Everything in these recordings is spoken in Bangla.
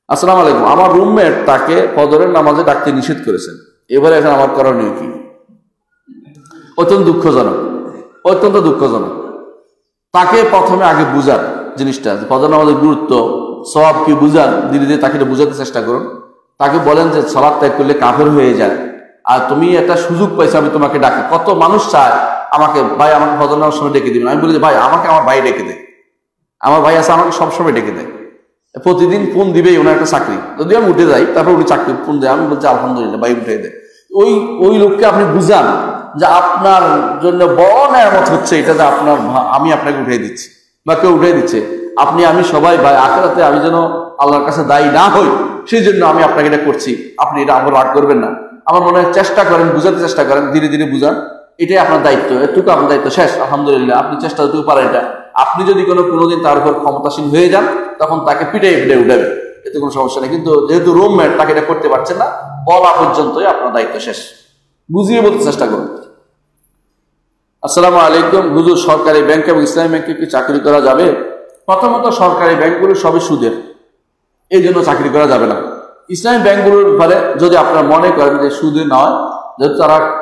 আসসালামু আলাইকুম। আমার রুমমেট তাকে ফজরের নামাজে ডাকতে নিষেধ করেছেন, এবারে এখন আমার করণীয় কি? অত্যন্ত দুঃখজনক, অত্যন্ত দুঃখজনক। তাকে প্রথমে আগে বুঝান জিনিসটা, ফজর নামাজের গুরুত্ব, সওয়াব কি বুঝান, ধীরে ধীরে তাকে বুঝাতে চেষ্টা করুন। তাকে বলেন যে সালাত ত্যাগ করলে কাফের হয়ে যায়, আর তুমি একটা সুযোগ পাইছো, আমি তোমাকে ডাকি। কত মানুষ চায় আমাকে, ভাই আমাকে ফজর নামাজ সময় ডেকে দিবেন। আমি বলি যে ভাই আমাকে আমার ভাই ডেকে দেয়, আমার ভাই আছে আমাকে সবসময় ডেকে দেয়, প্রতিদিন ফোন দিবেই, ওনার একটা চাকরি। যদি আমি উঠে যাই তারপর উনি চাকরি ফোন দেয়, আমি বলছি আলহামদুলিল্লাহ, ভাই উঠে দেয়। ওই লোককে আপনি বুঝান যে আপনার জন্য বড় নেয়ামত হচ্ছে এটা, যে আপনার আমি আপনাকে উঠে দিচ্ছি বা কেউ উঠে দিচ্ছে, আমি সবাই ভাই, আখিরাতে আমি যেন আল্লাহর কাছে দায়ী না হই, সেই জন্য আমি আপনাকে এটা করছি, আপনি এটা আমার রাগ করবেন না। আমার মনে হয় চেষ্টা করেন, বুঝাতে চেষ্টা করেন, ধীরে ধীরে বুঝান, এটাই আপনার দায়িত্ব, এটুকু আপনার দায়িত্ব শেষ। আলহামদুলিল্লাহ, আপনি চেষ্টা করতে পারেন এটা। আপনি যদি কোনোদিন তার উপর ক্ষমতাসীন হয়ে যান, তখন তাকে পিটাই উঠাবে, এতে কোনো সমস্যা নেই। কিন্তু যেহেতু রুমমেট, তাকে এটা করতে পারছেন না, বলা পর্যন্তই আপনার দায়িত্ব শেষ। বুঝিয়ে বলতে চেষ্টা করুন। আসসালামু আলাইকুম হুজুর, সরকারি ব্যাংক এবং ইসলামী ব্যাংকে কি চাকরি করা যাবে? প্রথমত সরকারি ব্যাংকগুলো সবই সুদের, এই জন্য চাকরি করা যাবে না। ইসলামী ব্যাংকগুলোর ব্যাপারে যদি আপনারা মনে করেন যে সুদে নয়, যেহেতু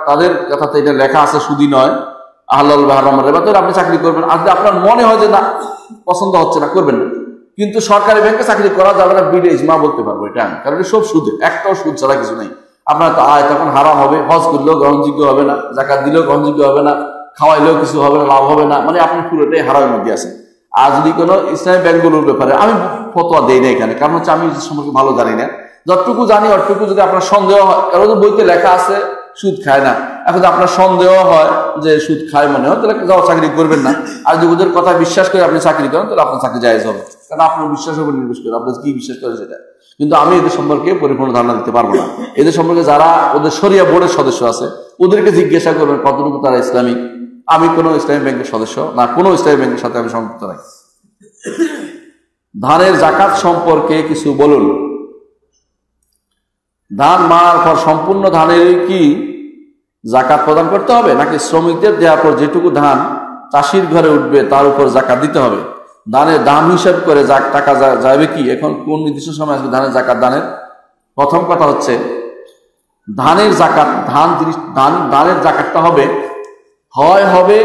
তাদের কথাতে এটা লেখা আছে সুদী নয়, আহলাল হারামের ব্যাপারে আপনি চাকরি করবেন। আর যদি আপনার মনে হয় যে না, পছন্দ হচ্ছে না, করবেন না। কিন্তু সরকারি ব্যাংকে চাকরি করা যাবে না বিলে ইজমা বলতে পারবো এটা আমি, কারণ সব সুদে, একটাও সুদ ছাড়া কিছু নেই। আপনার তো আয় তখন হারাম হবে, হজ করলেও গ্রহণযোগ্য হবে না, জাকাত দিলেও গ্রহণযোগ্য হবে না, খাওয়াইলেও কিছু হবে না, লাভ হবে না, মানে আপনি পুরোটাই হারামের মধ্যে আছেন। আর যদি কোনো ইসলামী ব্যাংকগুলোর ব্যাপারে আমি ফতোয়া দেই না এখানে, কারণ হচ্ছে আমি সম্পর্কে ভালো জানি না। যতটুকু জানি অতটুকু, যদি আপনার সন্দেহ হয়, কারণ বইতে লেখা আছে সুদ খায় না, এখন যদি আপনার সন্দেহ হয় যে সুদ খায় মনে হয়, তাহলে যাও চাকরি করবেন না। আর যদি ওদের কথা বিশ্বাস করে আপনি চাকরি করেন, তাহলে আপনার চাকরি জায়েজ হবে, কারণ আপনার বিশ্বাসের উপর নির্ভর করে, আপনার কি বিশ্বাস করেন সেটা। কিন্তু আমি এদের সম্পর্কে পরিপূর্ণ ধারণা দিতে পারবো না। এদের সম্পর্কে যারা ওদের শরিয়া বোর্ডের সদস্য আছে, ওদেরকে জিজ্ঞাসা করবেন কতটুকু তারা ইসলামিক। আমি কোনো ইসলামী ব্যাংকের সদস্য না, কোনো ইসলামী ব্যাংকের সাথে আমি সম্পৃক্ত নাই। ধানের জাকাত সম্পর্কে কিছু বলুন। ধান মারার পর সম্পূর্ণ ধানের কি জাকাত প্রদান করতে হবে, নাকি শ্রমিকদের দেওয়ার পর যেটুকু ধান চাষির ঘরে উঠবে তার উপর জাকাত দিতে হবে? ধানের দাম হিসাব করে টাকা যাবে কি? এখন কোন নির্দিষ্ট সময় আসবে ধানের জাকাত দানের? প্রথম কথা হচ্ছে ধানের জাকাত, ধানের জাকাতটা হবে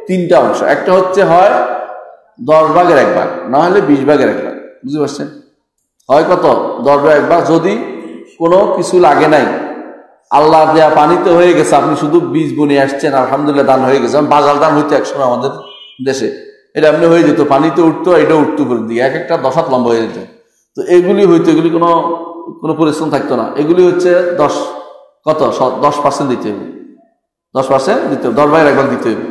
তিনটা অংশ। একটা হচ্ছে হয় 10 ভাগের 1 ভাগ, না হলে 20 ভাগের 1 ভাগ। বুঝতে পারছেন? হয় কত? 10 ভাগের 1 ভাগ। যদি কোনো কিছু লাগে নাই, আল্লাহ দেয়া পানিতে হয়ে গেছে, আপনি শুধু বীজ বুনে আসছেন, আলহামদুলিল্লাহ দান হয়ে গেছে। বাজার দান হইতো একসময় আমাদের দেশে, এটা এমনি হয়ে যেত, পানিতে উঠতো, এটা উঠতো করে দিয়ে এক একটা 10 হাত লম্বা হয়ে যেত। তো এগুলি হইতো, এগুলি কোনো পরিশ্রম থাকতো না। এগুলি হচ্ছে 10% দিতে হবে, 10% দিতে হবে, 10 ভাগের 1 ভাগ দিতে হবে।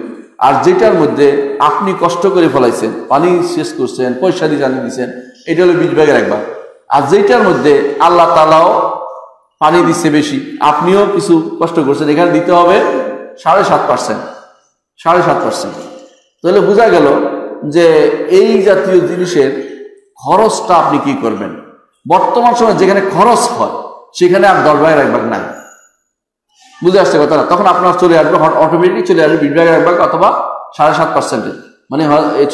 আর যেটার মধ্যে আপনি কষ্ট করে ফেলাইছেন, পানি শেষ করছেন, পয়সা দিয়ে জানিয়ে দিচ্ছেন, এটা হলো 20 ভাগের 1 ভাগ। আর যেটার মধ্যে আল্লাহ তাআলাও পানি দিচ্ছে বেশি, আপনিও কিছু কষ্ট করছেন, এখানে দিতে হবে 7.5%। 7.5%। তাহলে বোঝা গেল যে এই জাতীয় জিনিসের খরচটা আপনি কি করবেন। বর্তমান সময় যেখানে খরচ হয় সেখানে আর 10 ভাগের 1 ভাগ নাই। বুঝে আসছে কথা না? তখন আপনার চলে আসবে, অটোমেটিক চলে আসবে 20 ভাগের 1 ভাগ অথবা 7.5%, মানে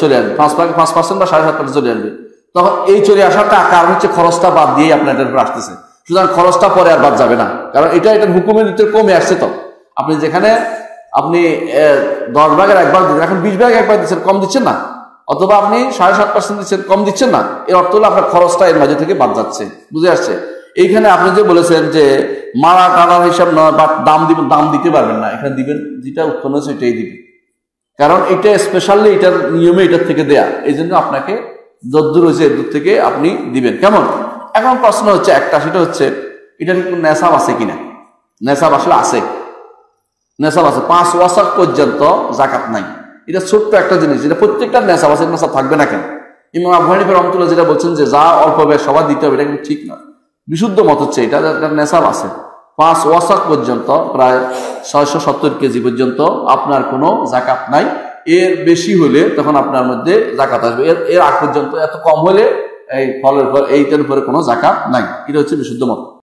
চলে আসবে 5% বা 7.5% চলে আসবে। তখন এই চলে আসাটা কারণ হচ্ছে খরচটা বাদ দিয়ে আপনার এটার উপর আসতেছে। সুতরাং খরচটা পরে আর বাদ যাবে না, কারণ এটার হুকুমের ভিতরে কমে আসছে। তো আপনি যেখানে 10 ভাগের 1 ভাগ দিচ্ছেন, এখন 20 ভাগের 1 ভাগ দিচ্ছেন, কম দিচ্ছেন না, অথবা আপনি 7.5% দিচ্ছেন, কম দিচ্ছেন না। এর অর্থ হলো আপনার খরচটা এর মাঝে থেকে বাদ যাচ্ছে। বুঝে আসছে? এইখানে আপনি যে বলেছেন যে মারা টানার হিসাব নয়, বা দাম দিতে পারবেন না, এখানে দিবেন যেটা উৎপন্ন হচ্ছে এটাই দিবেন, কারণ এটা স্পেশালি এটার নিয়মে এটার থেকে দেয়া, এই জন্য আপনাকে যদ্দূর হয়েছে এদূর থেকে আপনি দিবেন। কেমন? এখন প্রশ্ন হচ্ছে একটা, সেটা হচ্ছে এটার নেশাব আছে কিনা। নেশাব আসলে আছে, নেশাব আছে। 5 ওয়াসাক পর্যন্ত জাকাত নাই। এটা ছোট্ট একটা জিনিস, যেটা প্রত্যেকটা নেশাব আছে, নেশাব থাকবে না কেন? ইমাম আবু হানিফা রাহমাতুল্লাহ যেটা বলছেন যে যা অল্প ব্যয় সবাই দিতে হবে, এটা কিন্তু ঠিক না। বিশুদ্ধ মত হচ্ছে এটা নেশাব আছে 5 ওয়াসাক পর্যন্ত, প্রায় 670 কেজি পর্যন্ত আপনার কোনো জাকাত নাই। এর বেশি হলে তখন আপনার মধ্যে জাকাত আসবে। এর আগ পর্যন্ত, এত কম হলে এই ফলের পর এইটার উপরে কোনো জাকাত নাই। এটা হচ্ছে বিশুদ্ধ মত।